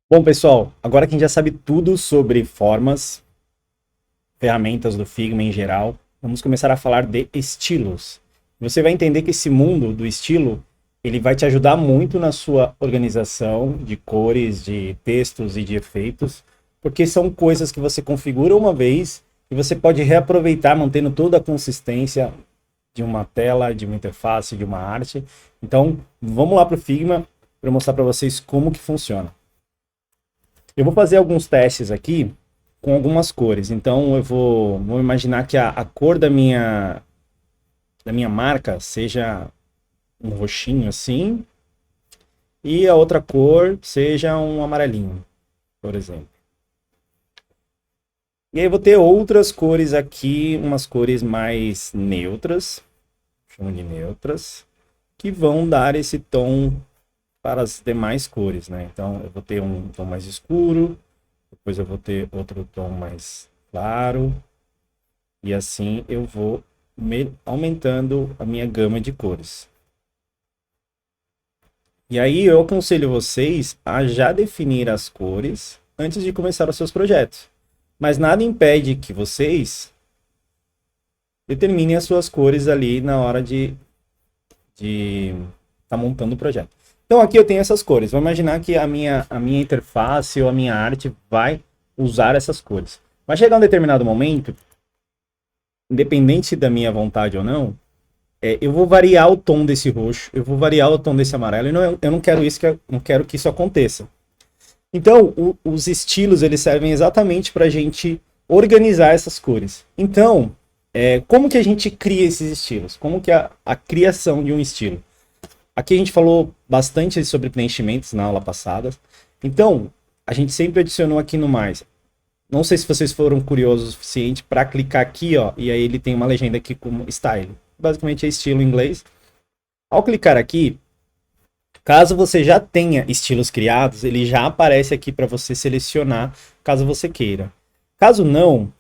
Bom, pessoal, agora que a gente já sabe tudo sobre formas, ferramentas do Figma em geral, vamos começar a falar de estilos. Você vai entender que esse mundo do estilo, ele vai te ajudar muito na sua organização de cores, de textos e de efeitos, porque são coisas que você configura uma vez e você pode reaproveitar mantendo toda a consistência de uma tela, de uma interface, de uma arte. Então, vamos lá para o Figma para mostrar para vocês como que funciona. Eu vou fazer alguns testes aqui com algumas cores. Então eu vou imaginar que a cor da minha marca seja um roxinho assim, e a outra cor seja um amarelinho, por exemplo. E aí eu vou ter outras cores aqui, umas cores mais neutras, chamo de neutras, que vão dar esse tom para as demais cores, né? Então eu vou ter um tom mais escuro, depois eu vou ter outro tom mais claro, e assim eu vou aumentando a minha gama de cores. E aí eu aconselho vocês a já definir as cores antes de começar os seus projetos. Mas nada impede que vocês determinem as suas cores ali na hora de estar montando o projeto. Então aqui eu tenho essas cores. Vou imaginar que a minha interface ou a minha arte vai usar essas cores. Vai chegar um determinado momento, independente da minha vontade ou não, eu vou variar o tom desse roxo, eu vou variar o tom desse amarelo, e eu não quero isso, não quero que isso aconteça. Então, os estilos, eles servem exatamente para a gente organizar essas cores. Então, como que a gente cria esses estilos? Como que é a criação de um estilo? Aqui a gente falou bastante sobre preenchimentos na aula passada. Então, a gente sempre adicionou aqui no mais. Não sei se vocês foram curiosos o suficiente para clicar aqui, ó, e aí ele tem uma legenda aqui como style. Basicamente é estilo em inglês. Ao clicar aqui, caso você já tenha estilos criados, ele já aparece aqui para você selecionar, caso você queira. Caso não,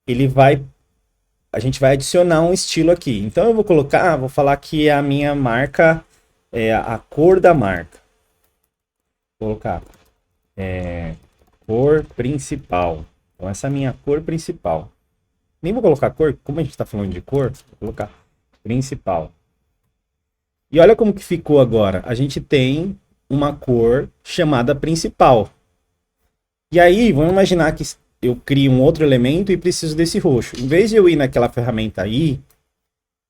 a gente vai adicionar um estilo aqui. Então eu vou falar que a minha marca é a cor da marca. Vou colocar cor principal. Então essa é a minha cor principal. Nem vou colocar cor, como a gente está falando de cor, vou colocar principal. E olha como que ficou agora. A gente tem uma cor chamada principal. E aí, vamos imaginar que eu crio um outro elemento e preciso desse roxo. Em vez de eu ir naquela ferramenta aí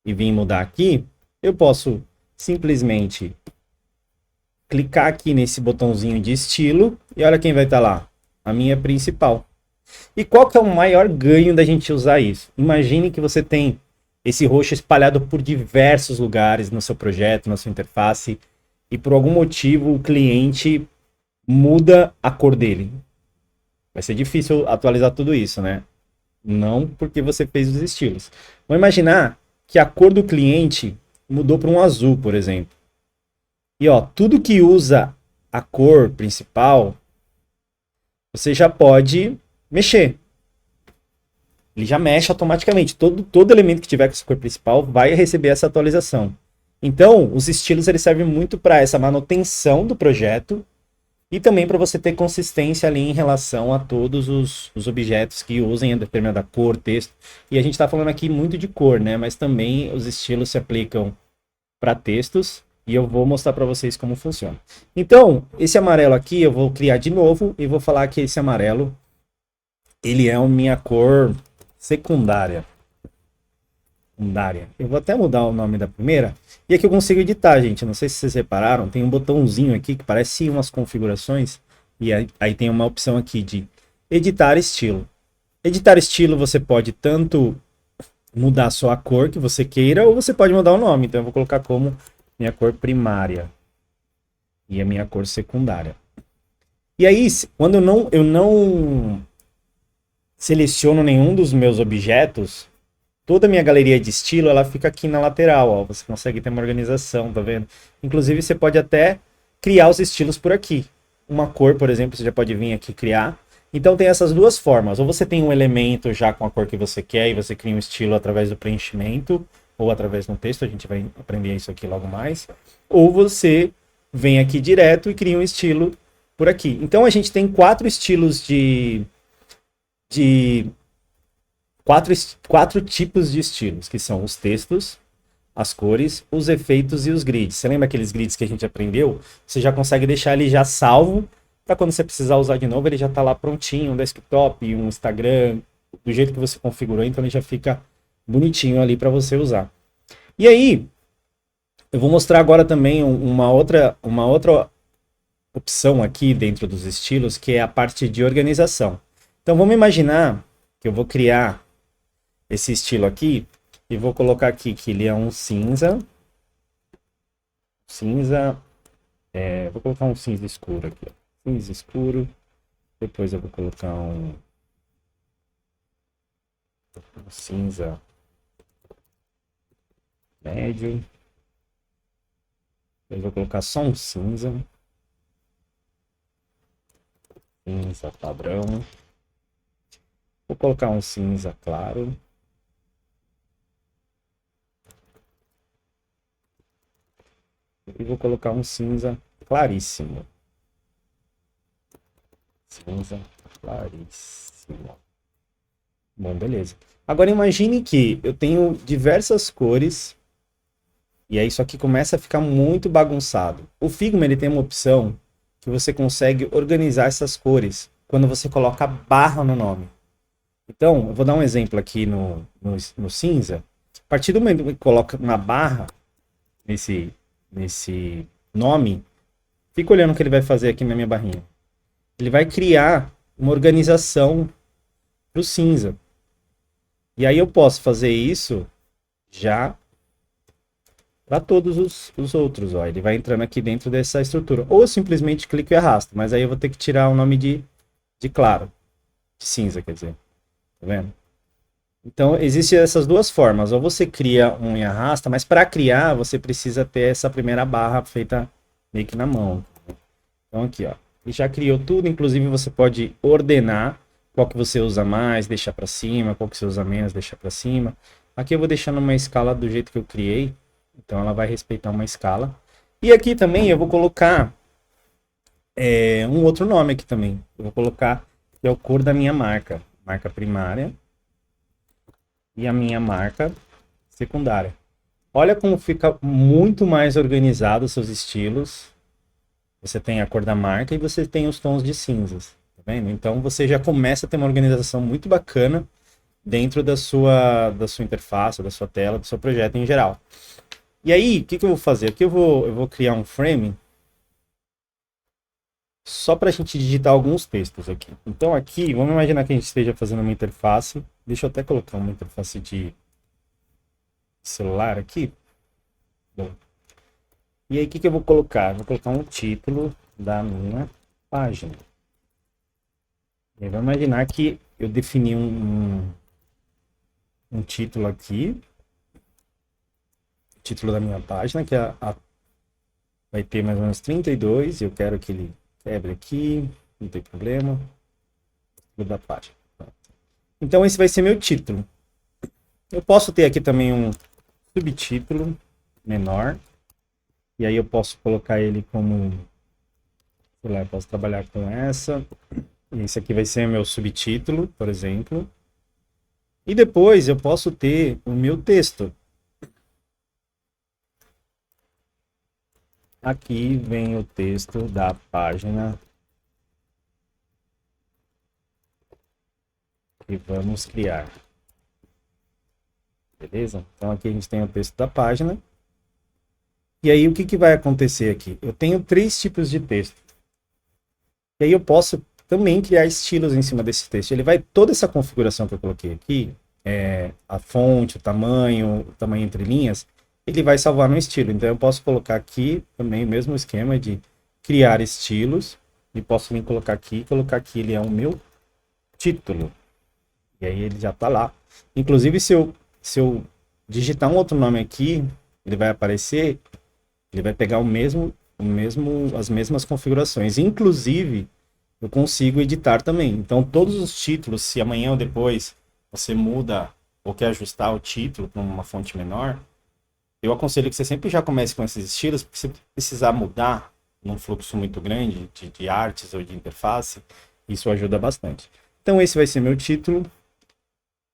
e vir mudar aqui, eu posso simplesmente clicar aqui nesse botãozinho de estilo e olha quem vai estar lá. A minha principal. E qual que é o maior ganho da gente usar isso? Imagine que você tem esse roxo espalhado por diversos lugares no seu projeto, na sua interface, e por algum motivo o cliente muda a cor dele. Vai ser difícil atualizar tudo isso, né? Não porque você fez os estilos. Vamos imaginar que a cor do cliente mudou para um azul, por exemplo. E ó, tudo que usa a cor principal, você já pode mexer. Ele já mexe automaticamente. Todo elemento que tiver com essa cor principal vai receber essa atualização. Então, os estilos eles servem muito para essa manutenção do projeto e também para você ter consistência ali em relação a todos os objetos que usem a determinada cor, texto. E a gente está falando aqui muito de cor, né? Mas também os estilos se aplicam para textos e eu vou mostrar para vocês como funciona. Então, esse amarelo aqui eu vou criar de novo e vou falar que esse amarelo ele é a minha cor secundária. Eu vou até mudar o nome da primeira. E aqui eu consigo editar, gente. Não sei se vocês repararam. Tem um botãozinho aqui que parece umas configurações. E aí tem uma opção aqui de editar estilo. Editar estilo você pode tanto mudar só a cor que você queira, ou você pode mudar o nome. Então eu vou colocar como minha cor primária. E a minha cor secundária. E aí, quando eu não seleciono nenhum dos meus objetos, toda a minha galeria de estilo, ela fica aqui na lateral, ó. Você consegue ter uma organização, tá vendo? Inclusive, você pode até criar os estilos por aqui. Uma cor, por exemplo, você já pode vir aqui criar. Então, tem essas duas formas. Ou você tem um elemento já com a cor que você quer e você cria um estilo através do preenchimento ou através de um texto. A gente vai aprender isso aqui logo mais. Ou você vem aqui direto e cria um estilo por aqui. Então a gente tem quatro estilos de quatro tipos de estilos, que são os textos, as cores, os efeitos e os grids. Você lembra aqueles grids que a gente aprendeu? Você já consegue deixar ele já salvo, para quando você precisar usar de novo, ele já está lá prontinho, um desktop, um Instagram, do jeito que você configurou, então ele já fica bonitinho ali para você usar. E aí, eu vou mostrar agora também uma outra opção aqui dentro dos estilos, que é a parte de organização. Então vamos imaginar que eu vou criar esse estilo aqui e vou colocar aqui que ele é um cinza. Vou colocar um cinza escuro aqui, ó. Cinza escuro. Depois eu vou colocar um cinza médio. Eu vou colocar só um cinza. Cinza padrão. Vou colocar um cinza claro. E vou colocar um cinza claríssimo. Cinza claríssimo. Bom, beleza. Agora imagine que eu tenho diversas cores. E aí isso aqui começa a ficar muito bagunçado. O Figma ele tem uma opção que você consegue organizar essas cores quando você coloca barra no nome. Então, eu vou dar um exemplo aqui no cinza. A partir do momento que coloca uma barra nesse nome, fica olhando o que ele vai fazer aqui na minha barrinha. Ele vai criar uma organização para o cinza. E aí eu posso fazer isso já para todos os outros. Ó. Ele vai entrando aqui dentro dessa estrutura. Ou eu simplesmente clico e arrasto, mas aí eu vou ter que tirar o nome de claro, de cinza, quer dizer. Tá vendo? Então, existem essas duas formas. Ou você cria um e arrasta, mas para criar, você precisa ter essa primeira barra feita meio que na mão. Então, aqui, ó. Ele já criou tudo. Inclusive, você pode ordenar qual que você usa mais, deixar para cima, qual que você usa menos, deixar para cima. Aqui eu vou deixar numa escala do jeito que eu criei. Então, ela vai respeitar uma escala. E aqui também eu vou colocar um outro nome aqui também. Eu vou colocar que é a cor da minha marca. Marca primária. E a minha marca secundária. Olha como fica muito mais organizado os seus estilos. Você tem a cor da marca e você tem os tons de cinzas. Tá vendo? Então você já começa a ter uma organização muito bacana dentro da sua interface, da sua tela, do seu projeto em geral. E aí, o que eu vou fazer? Aqui eu vou criar um frame só para a gente digitar alguns textos aqui. Então aqui, vamos imaginar que a gente esteja fazendo uma interface. Deixa eu até colocar uma interface de celular aqui. Bom. E aí, o que eu vou colocar? Vou colocar um título da minha página. E aí, vamos imaginar que eu defini um título aqui. Título da minha página, que vai ter mais ou menos 32. E eu quero que ele quebre aqui, não tem problema. Título da página. Então esse vai ser meu título. Eu posso ter aqui também um subtítulo menor. E aí eu posso colocar ele como, sei lá, eu posso trabalhar com essa. E esse aqui vai ser meu subtítulo, por exemplo. E depois eu posso ter o meu texto. Aqui vem o texto da página que vamos criar. Beleza? Então aqui a gente tem o texto da página. E aí o que vai acontecer aqui? Eu tenho 3 tipos de texto. E aí eu posso também criar estilos em cima desse texto. Ele vai, toda essa configuração que eu coloquei aqui, a fonte, o tamanho entre linhas, ele vai salvar no estilo. Então eu posso colocar aqui também o mesmo esquema de criar estilos. E posso vir colocar aqui ele é o meu título. E aí ele já está lá. Inclusive se eu digitar um outro nome aqui, ele vai aparecer, ele vai pegar as mesmas configurações. Inclusive eu consigo editar também. Então todos os títulos, se amanhã ou depois você muda ou quer ajustar o título para uma fonte menor, eu aconselho que você sempre já comece com esses estilos, porque se precisar mudar num fluxo muito grande de artes ou de interface, isso ajuda bastante. Então esse vai ser meu título,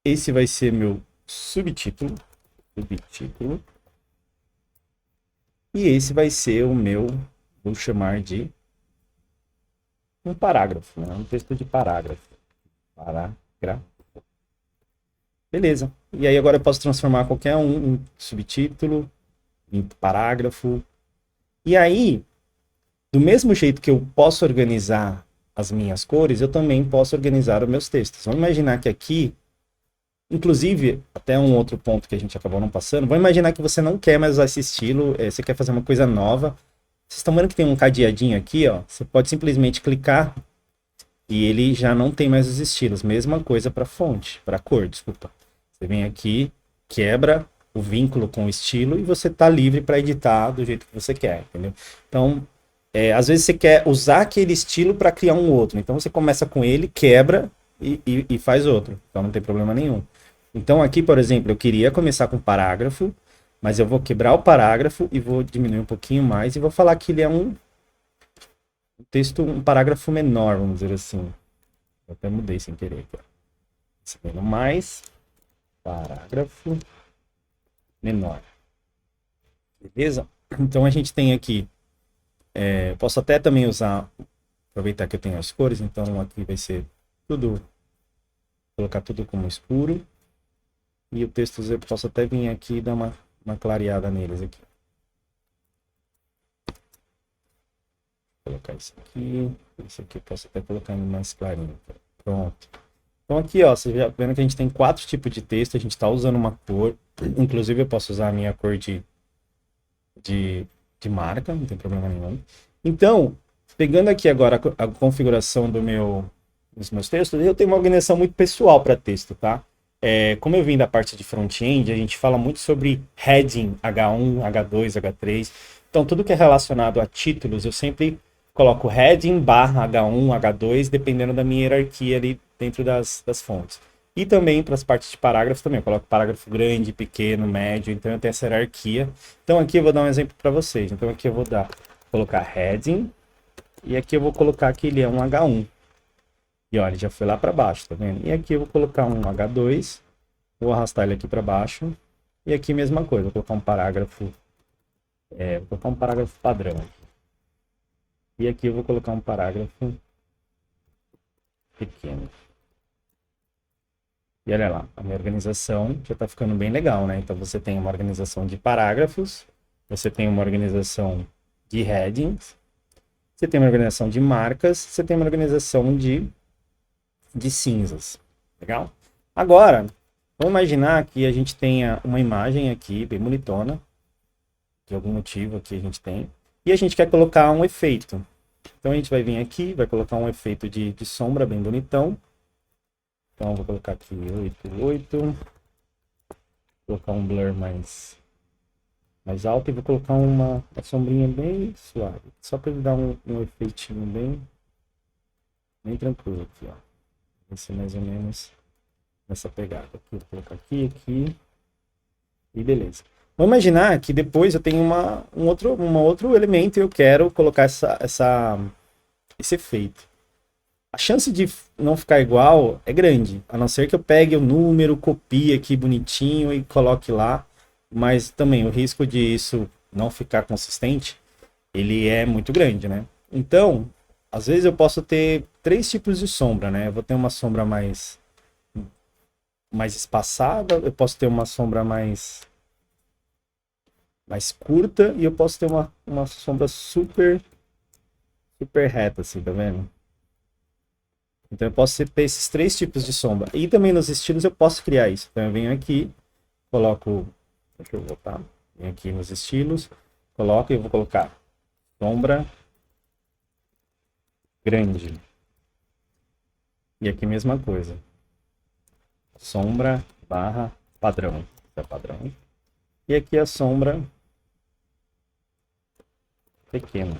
esse vai ser meu subtítulo, e esse vai ser o meu, vou chamar de um parágrafo, né? Um texto de parágrafo. Parágrafo. Beleza. E aí agora eu posso transformar qualquer um em subtítulo, em parágrafo. E aí, do mesmo jeito que eu posso organizar as minhas cores, eu também posso organizar os meus textos. Vamos imaginar que aqui, inclusive, até um outro ponto que a gente acabou não passando, vamos imaginar que você não quer mais usar esse estilo, você quer fazer uma coisa nova. Vocês estão vendo que tem um cadeadinho aqui, ó? Você pode simplesmente clicar e ele já não tem mais os estilos. Mesma coisa para fonte, para cor, desculpa. Você vem aqui, quebra o vínculo com o estilo e você está livre para editar do jeito que você quer, entendeu? Então, às vezes você quer usar aquele estilo para criar um outro. Então você começa com ele, quebra e faz outro. Então não tem problema nenhum. Então aqui, por exemplo, eu queria começar com parágrafo, mas eu vou quebrar o parágrafo e vou diminuir um pouquinho mais e vou falar que ele é um texto, um parágrafo menor, vamos dizer assim. Eu até mudei sem querer aqui. Escrevendo mais, parágrafo menor. Beleza? Então a gente tem aqui, posso até também usar, aproveitar que eu tenho as cores, então aqui vai ser tudo, colocar tudo como escuro. E o texto eu posso até vir aqui e dar uma clareada neles aqui. Vou colocar isso aqui eu posso até colocar mais clarinho. Pronto. Então aqui, ó, você já vendo que a gente tem 4 tipos de texto, a gente está usando uma cor, inclusive eu posso usar a minha cor de marca, não tem problema nenhum. Então, pegando aqui agora a configuração dos meus textos, eu tenho uma organização muito pessoal para texto, tá? Como eu vim da parte de front-end, a gente fala muito sobre heading, H1, H2, H3. Então, tudo que é relacionado a títulos, eu sempre coloco heading barra H1, H2, dependendo da minha hierarquia ali dentro das fontes. E também para as partes de parágrafos também, eu coloco parágrafo grande, pequeno, médio, então eu tenho essa hierarquia. Então aqui eu vou dar um exemplo para vocês. Então aqui eu vou colocar heading, e aqui eu vou colocar que ele é um H1. E olha, ele já foi lá para baixo, tá vendo? E aqui eu vou colocar um H2, vou arrastar ele aqui para baixo. E aqui mesma coisa, vou colocar um parágrafo, padrão. E aqui eu vou colocar um parágrafo pequeno. E olha lá, a minha organização já está ficando bem legal, né? Então você tem uma organização de parágrafos, você tem uma organização de headings, você tem uma organização de marcas, você tem uma organização de cinzas. Legal? Agora, vamos imaginar que a gente tenha uma imagem aqui bem bonitona, de algum motivo aqui a gente tem, e a gente quer colocar um efeito. Então a gente vai vir aqui, vai colocar um efeito de sombra bem bonitão. Então, vou colocar aqui 8, colocar um blur mais alto e vou colocar uma sombrinha bem suave, só para ele dar um efeitinho bem tranquilo aqui, ó. Vai ser mais ou menos nessa pegada. Aqui, vou colocar aqui e beleza. Vamos imaginar que depois eu tenho um outro elemento e eu quero colocar esse efeito. A chance de não ficar igual é grande, a não ser que eu pegue o número, copie aqui bonitinho e coloque lá, mas também o risco de isso não ficar consistente, ele é muito grande, né? Então, às vezes eu posso ter 3 tipos de sombra, né? Eu vou ter uma sombra mais espaçada, eu posso ter uma sombra mais curta e eu posso ter uma sombra super reta, assim, tá vendo? Então eu posso ter esses 3 tipos de sombra. E também nos estilos eu posso criar isso. Então eu venho aqui, coloco, deixa eu voltar, venho aqui nos estilos, coloco e eu vou colocar sombra grande. E aqui mesma coisa. Sombra barra padrão. É padrão. E aqui a sombra pequena.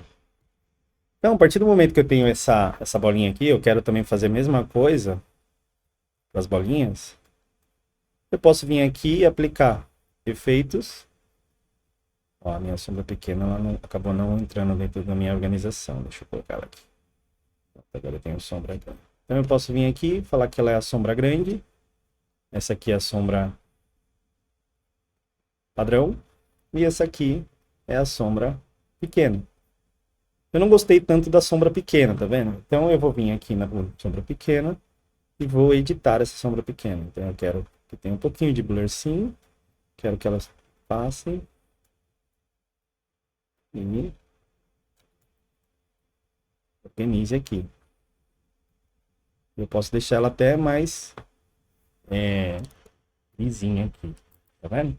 Então, a partir do momento que eu tenho essa bolinha aqui, eu quero também fazer a mesma coisa para as bolinhas. Eu posso vir aqui e aplicar efeitos. Ó, a minha sombra pequena ela não, acabou não entrando dentro da minha organização. Deixa eu colocar ela aqui. Agora eu tenho sombra grande. Então eu posso vir aqui e falar que ela é a sombra grande. Essa aqui é a sombra padrão. E essa aqui é a sombra pequena. Eu não gostei tanto da sombra pequena, tá vendo? Então eu vou vir aqui na sombra pequena e vou editar essa sombra pequena. Então eu quero que tenha um pouquinho de blur sim. Quero que elas passem. E organize aqui. Eu posso deixar ela até mais lisinha aqui. Tá vendo?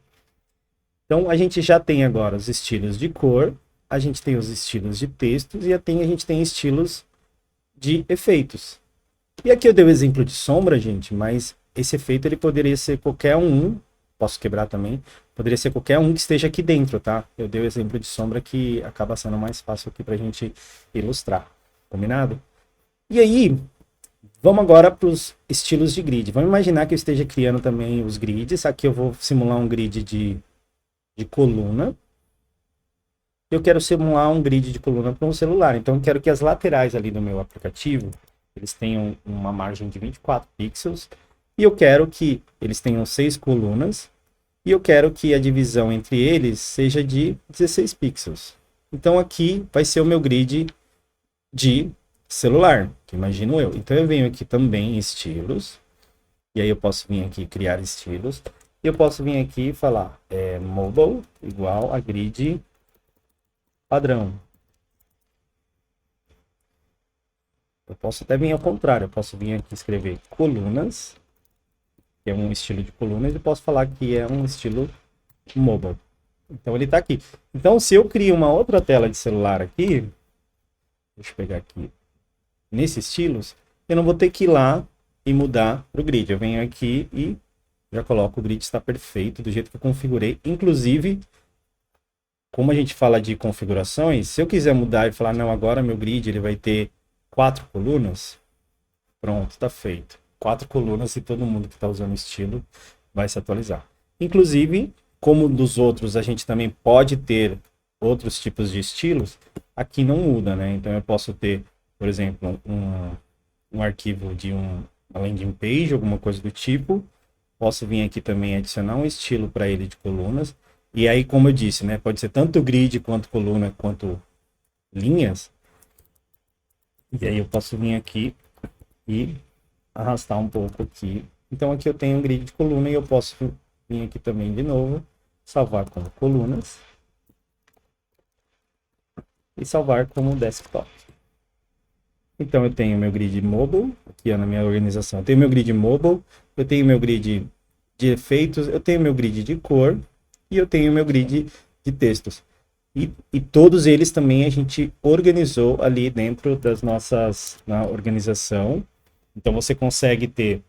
Então a gente já tem agora os estilos de cor. A gente tem os estilos de textos e a gente tem estilos de efeitos. E aqui eu dei o exemplo de sombra, gente, mas esse efeito ele poderia ser qualquer um, posso quebrar também, poderia ser qualquer um que esteja aqui dentro, tá? Eu dei o exemplo de sombra que acaba sendo mais fácil aqui pra gente ilustrar, combinado? E aí, vamos agora para os estilos de grid. Vamos imaginar que eu esteja criando também os grids. Aqui eu vou simular um grid de coluna. Eu quero simular um grid de coluna para um celular. Então eu quero que as laterais ali do meu aplicativo, eles tenham uma margem de 24 pixels. E eu quero que eles tenham 6 colunas. E eu quero que a divisão entre eles seja de 16 pixels. Então aqui vai ser o meu grid de celular, que imagino eu. Então eu venho aqui também em estilos. E aí eu posso vir aqui criar estilos. E eu posso vir aqui e falar mobile igual a grid padrão. Eu posso até vir ao contrário. Eu posso vir aqui escrever colunas, que é um estilo de colunas, e posso falar que é um estilo mobile. Então ele está aqui. Então se eu crio uma outra tela de celular aqui, deixa eu pegar aqui, nesses estilos, eu não vou ter que ir lá e mudar para o grid. Eu venho aqui e já coloco o grid está perfeito, do jeito que eu configurei. Inclusive, como a gente fala de configurações, se eu quiser mudar e falar, não, agora meu grid ele vai ter 4 colunas, pronto, está feito. 4 colunas e todo mundo que está usando estilo vai se atualizar. Inclusive, como dos outros a gente também pode ter outros tipos de estilos, aqui não muda, né? Então eu posso ter, por exemplo, um arquivo de uma landing page, alguma coisa do tipo. Posso vir aqui também adicionar um estilo para ele de colunas. E aí, como eu disse, né? Pode ser tanto grid, quanto coluna, quanto linhas. E aí eu posso vir aqui e arrastar um pouco aqui. Então aqui eu tenho um grid de coluna e eu posso vir aqui também de novo, salvar como colunas. E salvar como desktop. Então eu tenho meu grid mobile, aqui na minha organização. Eu tenho meu grid mobile, eu tenho meu grid de efeitos, eu tenho meu grid de cor e eu tenho meu grid de textos. E todos eles também a gente organizou ali dentro das nossas, na organização. Então você consegue ter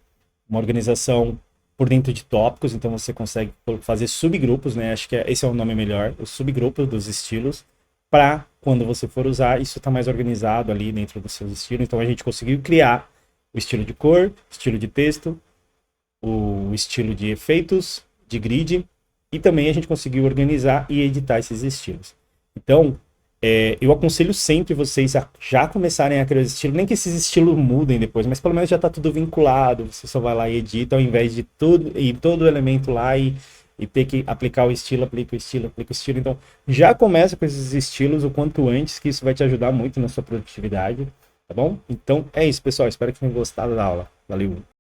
uma organização por dentro de tópicos, então você consegue fazer subgrupos, né? Acho que esse é o nome melhor, o subgrupo dos estilos, para quando você for usar, isso está mais organizado ali dentro dos seus estilos. Então a gente conseguiu criar o estilo de cor, estilo de texto, o estilo de efeitos, de grid, e também a gente conseguiu organizar e editar esses estilos. Então, eu aconselho sempre vocês a já começarem a criar os estilos, nem que esses estilos mudem depois, mas pelo menos já está tudo vinculado, você só vai lá e edita, ao invés de tudo, e todo elemento lá e ter que aplicar o estilo, aplica o estilo, aplica o estilo. Então, já começa com esses estilos o quanto antes, que isso vai te ajudar muito na sua produtividade, tá bom? Então, é isso, pessoal. Espero que tenham gostado da aula. Valeu!